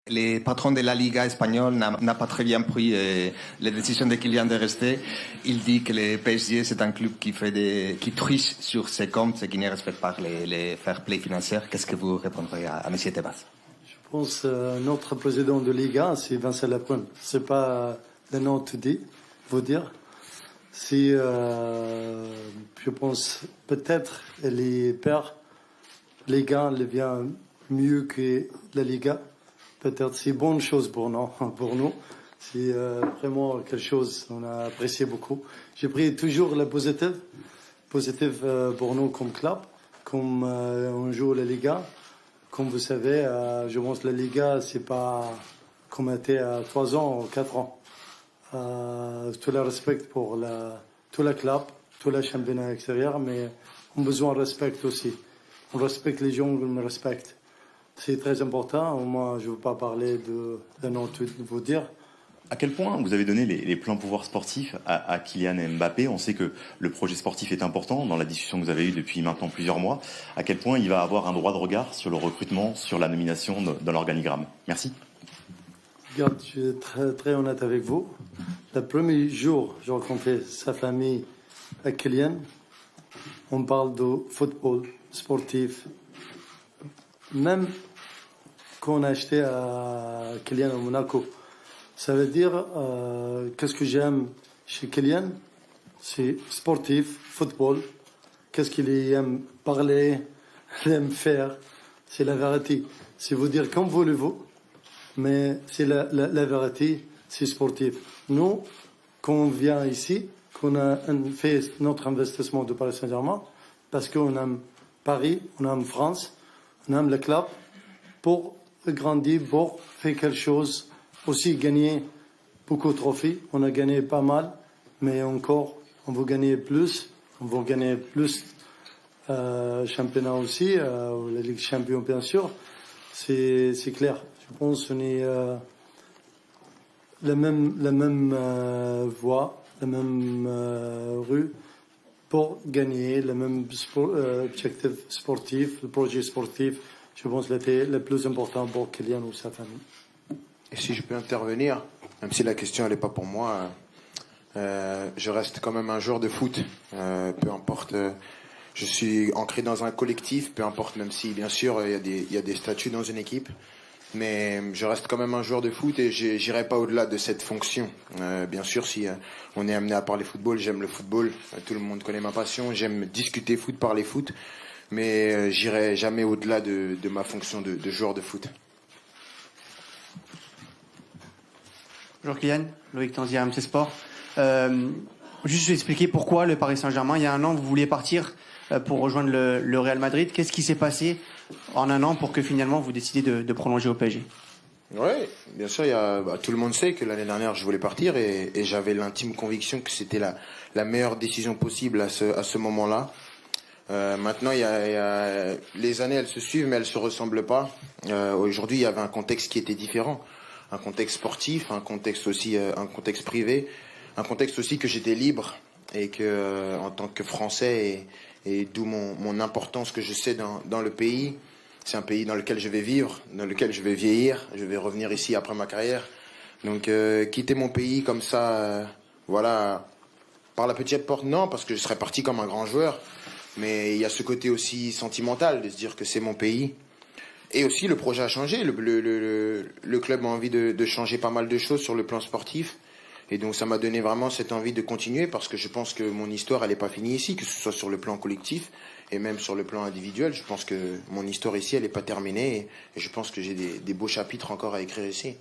Le patron de la Liga espagnole n'a pas très bien pris la décision de Kylian de rester. Il dit que le PSG, c'est un club qui triche sur ses comptes et qui ne respecte pas les fair play financiers. Qu'est-ce que vous répondrez à M. Tebas? Je pense que notre président de Liga, c'est Vincent Lapointe. C'est pas le nom tout dit, vous dire. Si, je pense, peut-être les pères, les gars, le vient mieux que la Liga. Peut-être c'est une bonne chose pour nous. C'est vraiment quelque chose qu'on a apprécié beaucoup. J'ai pris toujours le positif pour nous comme club, comme on joue la Liga. Comme vous savez, je pense que la Liga, c'est pas comme était à 3 ans ou 4 ans. Tout le respect pour tout le club, tout le championnat extérieur, mais on a besoin de respect aussi. On respecte les gens, on me respecte. C'est très important. Moi, je ne veux pas parler de non de vous dire. À quel point vous avez donné les pleins pouvoirs sportifs à Kylian Mbappé? On sait que le projet sportif est important dans la discussion que vous avez eue depuis maintenant plusieurs mois. À quel point il va avoir un droit de regard sur le recrutement, sur la nomination dans l'organigramme? Merci. Regarde, je suis très, très honnête avec vous. Le premier jour, j'ai rencontré sa famille à Kylian. On parle de football, sportif. Même qu'on a acheté à Kylian à Monaco. Ça veut dire, qu'est-ce que j'aime chez Kylian? C'est sportif, football. Qu'est-ce qu'il aime parler, il aime faire? C'est la vérité. C'est vous dire comme voulez-vous, mais c'est la vérité, c'est sportif. Nous, quand on vient ici, qu'on a fait notre investissement de Paris Saint-Germain, parce qu'on aime Paris, on aime France, on aime le club, pour grandir, pour faire quelque chose, aussi gagner beaucoup de trophées. On a gagné pas mal, mais encore, on veut gagner plus. On veut gagner plus championnat aussi, la Ligue des Champions, bien sûr. C'est clair. Je pense qu'on est la même voie, la même rue pour gagner, le même objectif sportif, le projet sportif. Je pense que c'était le plus important pour Kylian ou sa famille. Et si je peux intervenir, même si la question n'est pas pour moi, je reste quand même un joueur de foot. Peu importe, je suis ancré dans un collectif, peu importe, même si bien sûr il y a des statuts dans une équipe, mais je reste quand même un joueur de foot et j'irai pas au-delà de cette fonction. Bien sûr, si on est amené à parler football, j'aime le football, tout le monde connaît ma passion, j'aime discuter foot, parler foot, mais j'irai jamais au-delà de ma fonction de joueur de foot. Bonjour Kylian, Loïc Tanzier, RMC Sport. Juste expliquer pourquoi le Paris Saint-Germain, il y a un an, vous vouliez partir pour rejoindre le Real Madrid. Qu'est-ce qui s'est passé en un an pour que finalement vous décidiez de prolonger au PSG? Oui, bien sûr, tout le monde sait que l'année dernière je voulais partir et j'avais l'intime conviction que c'était la meilleure décision possible à ce moment-là. Maintenant, les années elles se suivent mais elles se ressemblent pas. Aujourd'hui, il y avait un contexte qui était différent. Un contexte sportif, un contexte aussi, un contexte privé, un contexte aussi que j'étais libre et que en tant que Français et d'où mon importance que je sais dans le pays. C'est un pays dans lequel je vais vivre, dans lequel je vais vieillir, je vais revenir ici après ma carrière. Donc quitter mon pays comme ça, voilà, par la petite porte, non, parce que je serais parti comme un grand joueur. Mais il y a ce côté aussi sentimental de se dire que c'est mon pays. Et aussi, le projet a changé. Le club a envie de changer pas mal de choses sur le plan sportif. Et donc, ça m'a donné vraiment cette envie de continuer parce que je pense que mon histoire, elle n'est pas finie ici, que ce soit sur le plan collectif et même sur le plan individuel. Je pense que mon histoire ici, elle n'est pas terminée et je pense que j'ai des beaux chapitres encore à écrire ici.